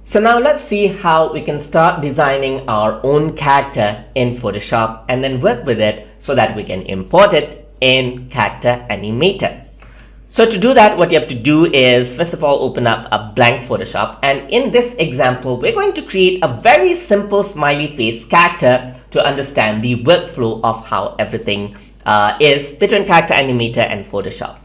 So now let's see how we can start designing our own character in Photoshop and then work with it so that we can import it in Character Animator. So to do that, what you have to do is first of all open up a blank Photoshop, and in this example we're going to create a very simple smiley face character to understand the workflow of how everything is between Character Animator and Photoshop.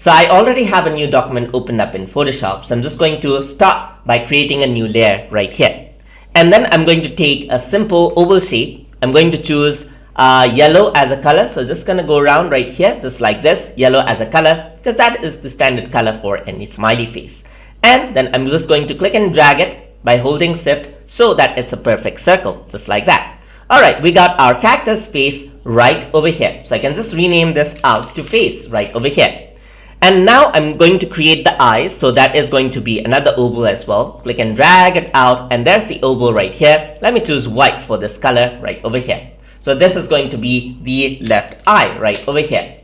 So I already have a new document opened up in Photoshop, so I'm just going to start by creating a new layer right here. And then I'm going to take a simple oval shape. I'm going to choose yellow as a color, so just gonna go around right here just like this, yellow as a color, because that is the standard color for any smiley face. And then I'm just going to click and drag it by holding shift so that it's a perfect circle, just like that. Alright, we got our character's face right over here, so I can just rename this out to face right over here. And now I'm going to create the eyes, so that is going to be another oval as well. Click and drag it out, and there's the oval right here. Let me choose white for this color right over here. So this is going to be the left eye right over here,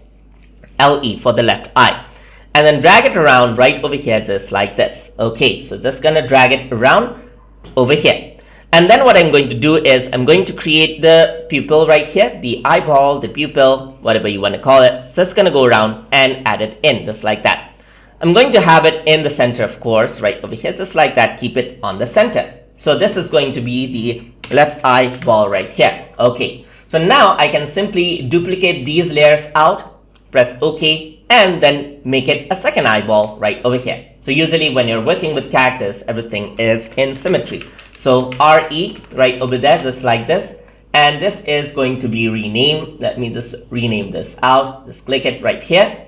LE for the left eye. And then drag it around right over here just like this. Okay, so just gonna drag it around over here. And then what I'm going to do is I'm going to create the pupil right here, the eyeball, the pupil, whatever you want to call it. So just going to go around and add it in just like that. I'm going to have it in the center, of course, right over here, just like that. Keep it on the center. So this is going to be the left eyeball right here. Okay, so now I can simply duplicate these layers out, press OK, and then make it a second eyeball right over here. So usually when you're working with characters, everything is in symmetry. So RE right over there, just like this. And this is going to be renamed. Let me just rename this out. Just click it right here.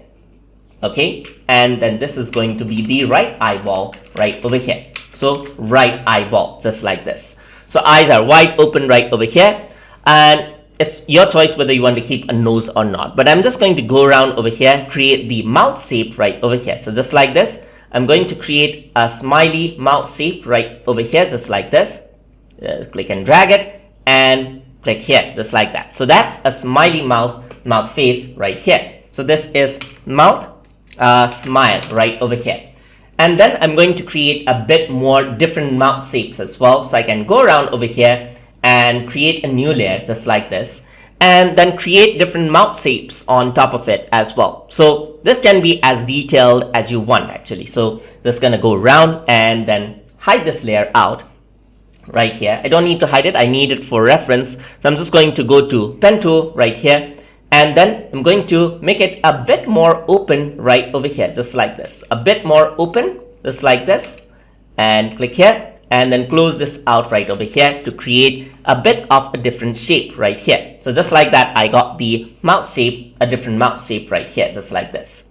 Okay. And then this is going to be the right eyeball right over here. So right eyeball, just like this. So eyes are wide open right over here. And it's your choice whether you want to keep a nose or not. But I'm just going to go around over here, create the mouth shape right over here. So just like this. I'm going to create a smiley mouth shape right over here, just like this. Click and drag it and click here, just like that. So that's a smiley mouth face right here. So this is mouth smile right over here. And then I'm going to create a bit more different mouth shapes as well. So I can go around over here and create a new layer just like this. And then create different mouth shapes on top of it as well. So this can be as detailed as you want actually. So just gonna go around and then hide this layer out right here. I don't need to hide it, I need it for reference. So I'm just going to go to pen tool right here, and then I'm going to make it a bit more open right over here, just like this. A bit more open, just like this, and click here. And then close this out right over here to create a bit of a different shape right here. So just like that, I got the mouth shape, a different mouth shape right here, just like this.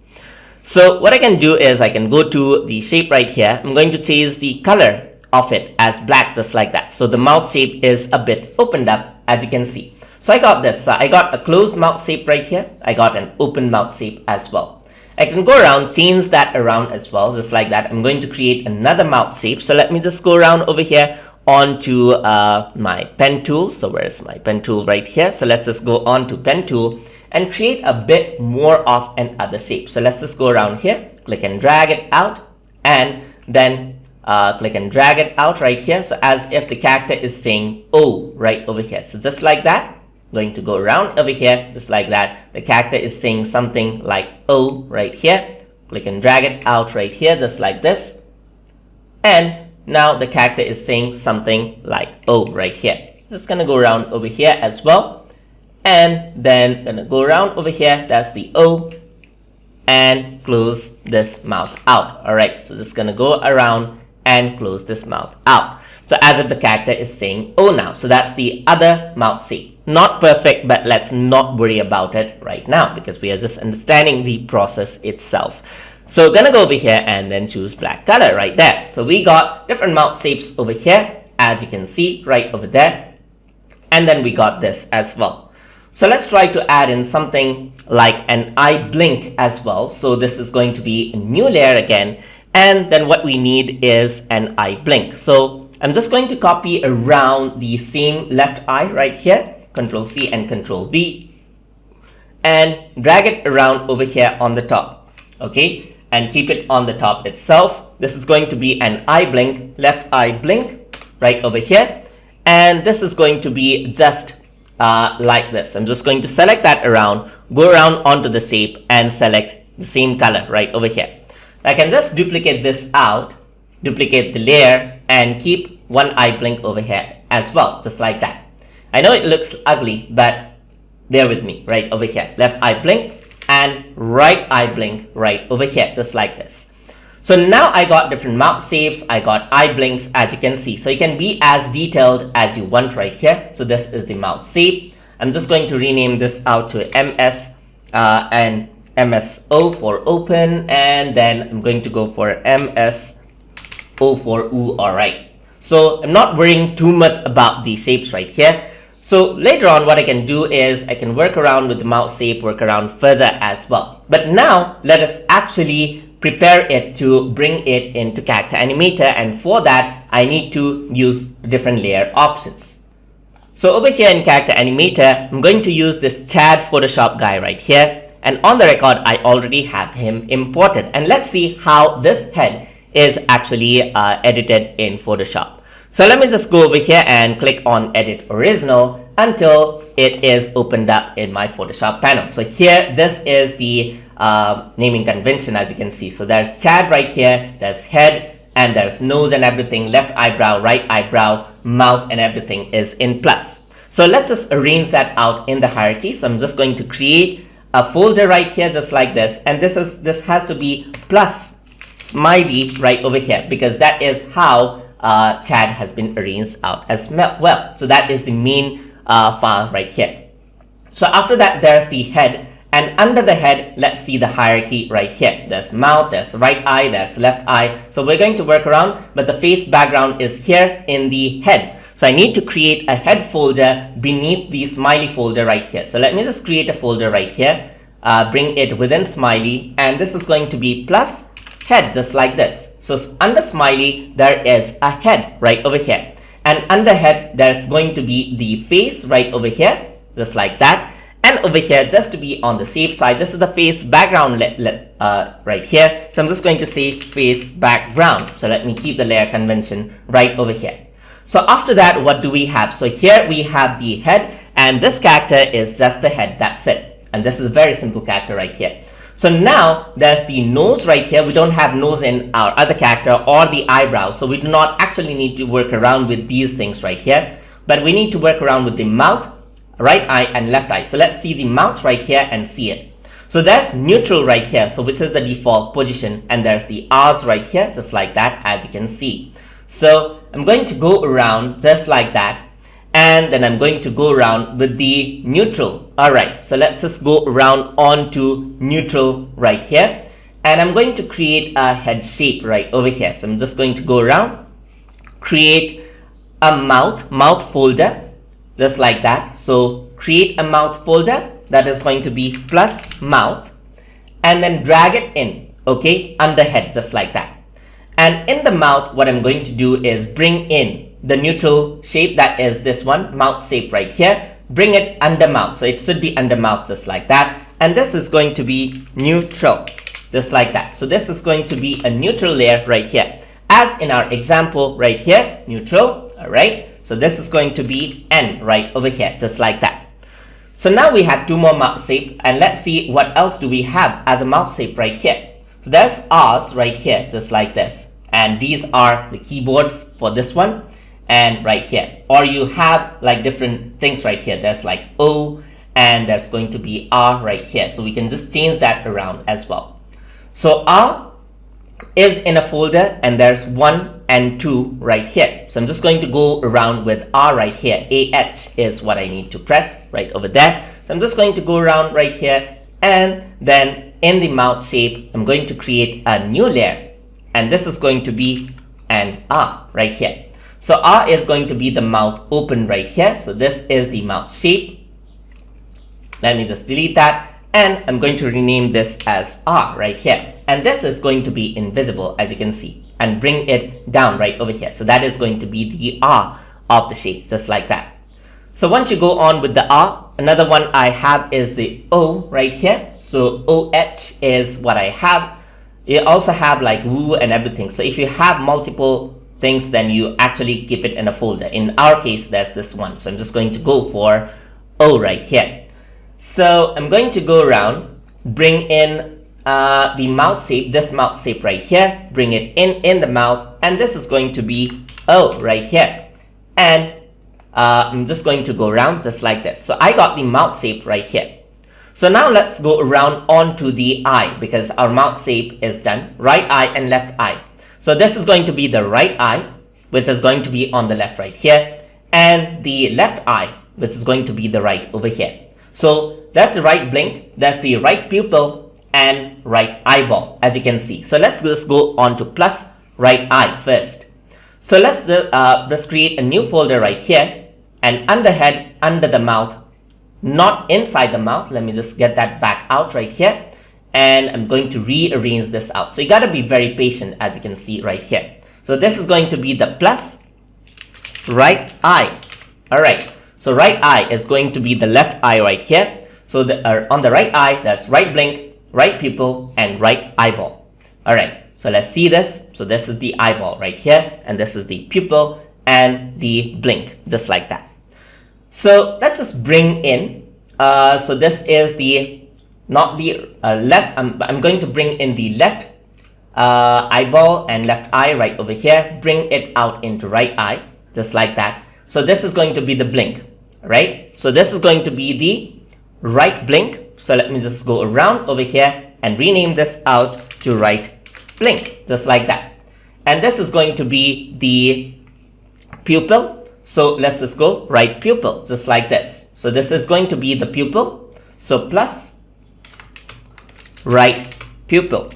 So what I can do is I can go to the shape right here. I'm going to change the color of it as black, just like that. So the mouth shape is a bit opened up, as you can see. So I got this. I got a closed mouth shape right here. I got an open mouth shape as well. I can go around, change that around as well, just like that. I'm going to create another mouth shape. So let me just go around over here onto my pen tool. So where's my pen tool? Right here. So let's just go on to pen tool and create a bit more of an other shape. So let's just go around here, click and drag it out, and then click and drag it out right here. So as if the character is saying O right over here. So just like that. Going to go around over here just like that. The character is saying something like O right here. Click and drag it out right here just like this. And now the character is saying something like O right here. So just gonna go around over here as well. And then gonna go around over here. That's the O. And close this mouth out. Alright, so just gonna go around and close this mouth out. So as if the character is saying O now. So that's the other mouth shape. Not perfect, but let's not worry about it right now because we are just understanding the process itself. So gonna go over here and then choose black color right there. So we got different mouth shapes over here, as you can see right over there. And then we got this as well. So let's try to add in something like an eye blink as well. So this is going to be a new layer again. And then what we need is an eye blink. So I'm just going to copy around the same left eye right here. Control C and Control V, and drag it around over here on the top. Okay, and keep it on the top itself. this is going to be an eye blink, left eye blink right over here. And this is going to be just like this. I'm just going to select that around, go around onto the shape and select the same color right over here. I can just duplicate this out, duplicate the layer and keep one eye blink over here as well, just like that. I know it looks ugly, but bear with me right over here. Left eye blink and right eye blink right over here, just like this. So now I got different mouth shapes, I got eye blinks as you can see. So you can be as detailed as you want right here. So this is the mouth shape. I'm just going to rename this out to MS and MSO for open, and then I'm going to go for MSO for ooh, alright. So I'm not worrying too much about the shapes right here. So later on what I can do is I can work around with the mouth shape, work around further as well. But now let us actually prepare it to bring it into Character Animator, and for that I need to use different layer options. So over here in Character Animator, I'm going to use this Chad Photoshop guy right here, and on the record I already have him imported. And let's see how this head is actually edited in Photoshop. So let me just go over here and click on Edit Original until it is opened up in my Photoshop panel. So here, this is the naming convention as you can see. So there's Chad right here, there's head, and there's nose and everything, left eyebrow, right eyebrow, mouth, and everything is in plus. So let's just arrange that out in the hierarchy. So I'm just going to create a folder right here just like this, and this has to be plus smiley right over here, because that is how Chad has been arranged out as well. So that is the main file right here. So after that there's the head, and under the head let's see the hierarchy right here. There's mouth, there's right eye, there's left eye. So we're going to work around, but the face background is here in the head. So I need to create a head folder beneath the smiley folder right here. So let me just create a folder right here, bring it within smiley, and this is going to be plus head just like this. So under smiley there is a head right over here, and under head there's going to be the face right over here just like that. And over here, just to be on the safe side, this is the face background right here. So I'm just going to say face background. So let me keep the layer convention right over here. So after that, what do we have? So here we have the head, and this character is just the head, that's it. And this is a very simple character right here. So now there's the nose right here. We don't have nose in our other character, or the eyebrows. So we do not actually need to work around with these things right here, but we need to work around with the mouth, right eye, and left eye. So let's see the mouth right here and see it. So there's neutral right here, so which is the default position, and there's the R's right here just like that as you can see. So I'm going to go around just like that, and then I'm going to go around with the neutral. Alright, so let's just go around onto neutral right here, and I'm going to create a head shape right over here. So I'm just going to go around, create a mouth folder just like that. So create a mouth folder that is going to be plus mouth, and then drag it in, okay, under head just like that. And in the mouth, what I'm going to do is bring in the neutral shape, that is this one, mouth shape right here, bring it under mouth. So it should be under mouth just like that, and this is going to be neutral just like that. So this is going to be a neutral layer right here, as in our example right here, neutral. All right, so this is going to be N right over here just like that. So now we have two more mouth shape, and let's see what else do we have as a mouth shape right here. So there's R's right here just like this, and these are the keyboards for this one, and right here, or you have like different things right here. There's like O, and there's going to be R right here, so we can just change that around as well. So R is in a folder, and there's 1 and 2 right here. So I'm just going to go around with R right here. AH is what I need to press right over there. So I'm just going to go around right here, and then in the mouth shape I'm going to create a new layer, and this is going to be an R right here. So R is going to be the mouth open right here. So this is the mouth shape. Let me just delete that, and I'm going to rename this as R right here, and this is going to be invisible as you can see, and bring it down right over here. So that is going to be the R of the shape just like that. So once you go on with the R, another one I have is the O right here. So OH is what I have, You also have like woo and everything. So if you have multiple things, then you actually keep it in a folder. In our case, there's this one. So I'm just going to go for O right here. So I'm going to go around, bring in the mouth shape, this mouth shape right here, bring it in the mouth, and this is going to be O right here. And I'm just going to go around just like this. So I got the mouth shape right here. So now let's go around onto the eye, because our mouth shape is done, right eye and left eye. So this is going to be the right eye, which is going to be on the left right here, and the left eye, which is going to be the right over here. So that's the right blink, that's the right pupil, and right eyeball, as you can see. So let's just go on to plus right eye first. So let's just create a new folder right here, and under head, under the mouth, not inside the mouth. Let me just get that back out right here, and I'm going to rearrange this out. So you got to be very patient, as you can see right here. So this is going to be the plus right eye. All right, so right eye is going to be the left eye right here. So on the right eye, there's right blink, right pupil, and right eyeball. All right, so let's see this. So this is the eyeball right here, and this is the pupil and the blink, just like that. So let's just bring in, so this is the, not the left, I'm going to bring in the left eyeball and left eye right over here, bring it out into right eye, just like that. So this is going to be the blink, right? So this is going to be the right blink. So let me just go around over here and rename this out to right blink, just like that. And this is going to be the pupil. So let's just go right pupil, just like this. So this is going to be the pupil. So plus right pupil.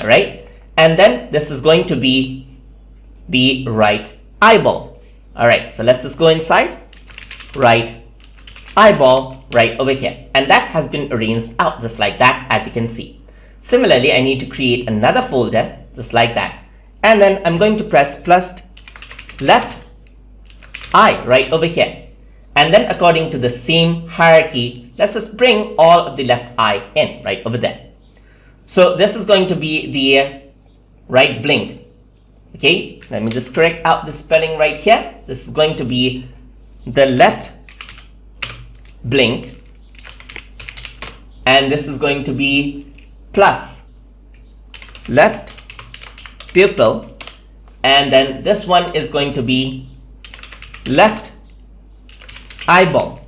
All right. And then this is going to be the right eyeball. All right. So let's just go inside right eyeball right over here. And that has been arranged out just like that, as you can see. Similarly, I need to create another folder just like that. And then I'm going to press plus left eye right over here, and then according to the same hierarchy, let's just bring all of the left eye in right over there. So this is going to be the right blink. Okay, let me just correct out the spelling right here. This is going to be the left blink, and this is going to be plus left pupil, and then this one is going to be left eyeball.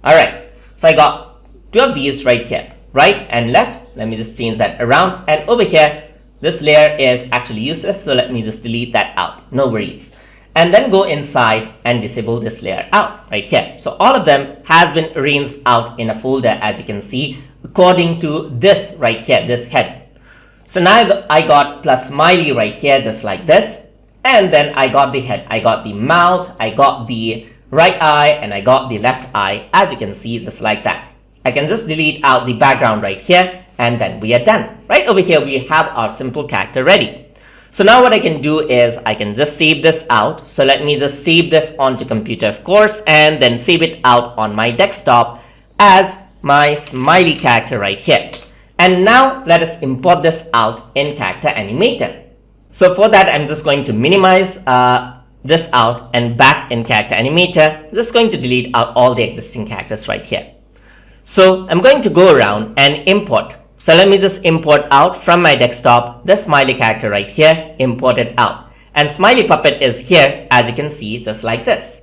All right, so I got two of these right here, right and left. Let me just change that around, and over here this layer is actually useless, so let me just delete that out, no worries. And then go inside and disable this layer out right here. So all of them has been arranged out in a folder, as you can see, according to this right here, this head. So now I got plus smiley right here, just like this. And then I got the head, I got the mouth, I got the right eye, and I got the left eye, as you can see, just like that. I can just delete out the background right here, and then we are done. Right over here, we have our simple character ready. So now what I can do is I can just save this out. So let me just save this onto computer, of course, and then save it out on my desktop as my smiley character right here. And now let us import this out in Character Animator. So for that, I'm just going to minimize this out, and back in Character Animator, just going to delete out all the existing characters right here. So I'm going to go around and import. So let me just import out from my desktop the smiley character right here, import it out. And smiley puppet is here, as you can see, just like this.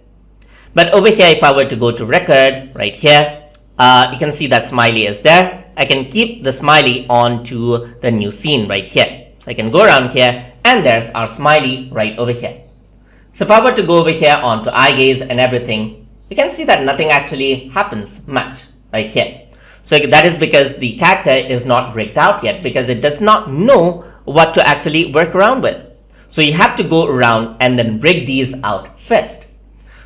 But over here, if I were to go to record right here, you can see that smiley is there. I can keep the smiley onto the new scene right here. So I can go around here, and there's our smiley right over here. So if I were to go over here onto eye gaze and everything, you can see that nothing actually happens much right here. So that is because the character is not rigged out yet, because it does not know what to actually work around with. So you have to go around and then rig these out first.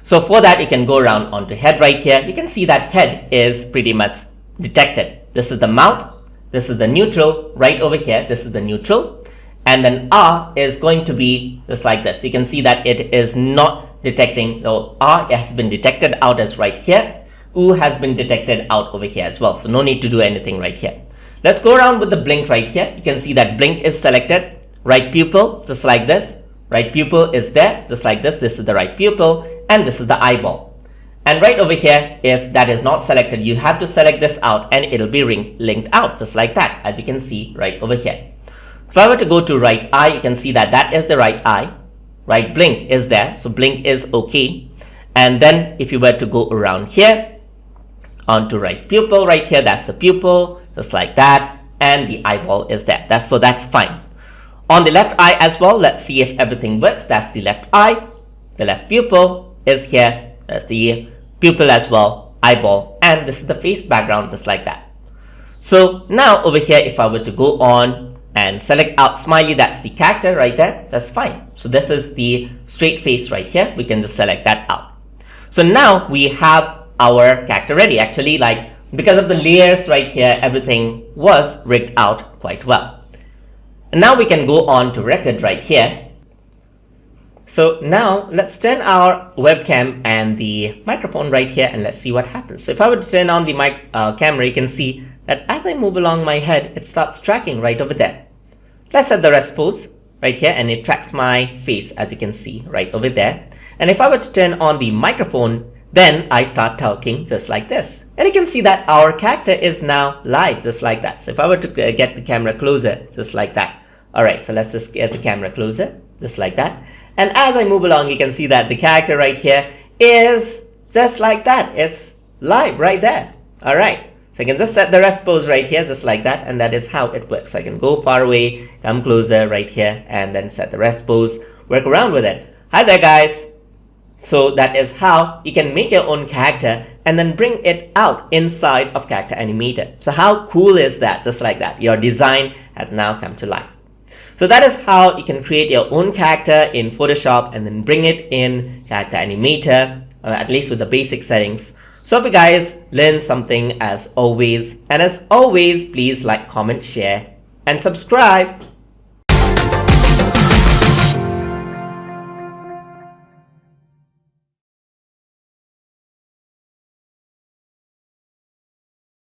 So for that, you can go around onto head right here. You can see that head is pretty much detected. This is the mouth. This is the neutral right over here. This is the neutral. And then R is going to be just like this. You can see that it is not detecting. So R has been detected out as right here. U has been detected out over here as well. So no need to do anything right here. Let's go around with the blink right here. You can see that blink is selected. Right pupil, just like this. Right pupil is there, just like this. This is the right pupil, and this is the eyeball. And right over here, if that is not selected, you have to select this out, and it'll be linked out, just like that, as you can see right over here. If I were to go to right eye, you can see that that is the right eye. Right blink is there, so blink is okay. And then if you were to go around here, onto right pupil right here, that's the pupil, just like that, and the eyeball is there. That's fine. On the left eye as well, let's see if everything works. That's the left eye, the left pupil is here, that's the pupil as well, eyeball, and this is the face background, just like that. So now over here, if I were to go on and select out smiley, that's the character right there, that's fine. So this is the straight face right here, we can just select that out. So now we have our character ready. Actually, like, because of the layers right here, everything was rigged out quite well. And now we can go on to record right here. So now let's turn our webcam and the microphone right here, and let's see what happens. So if I were to turn on the camera, you can see that as I move along my head, it starts tracking right over there. Let's set the rest pose right here, and it tracks my face, as you can see right over there. And if I were to turn on the microphone, then I start talking just like this. And you can see that our character is now live, just like that. So if I were to get the camera closer, just like that. Alright, so let's just get the camera closer, just like that. And as I move along, you can see that the character right here is just like that. It's live right there. Alright, so I can just set the rest pose right here, just like that. And that is how it works. I can go far away, come closer right here, and then set the rest pose, work around with it. Hi there, guys. So that is how you can make your own character and then bring it out inside of Character Animator. So how cool is that? Just like that, your design has now come to life. So that is how you can create your own character in Photoshop and then bring it in Character Animator, at least with the basic settings. So hope you guys learn something as always. And as always, please like, comment, share, and subscribe.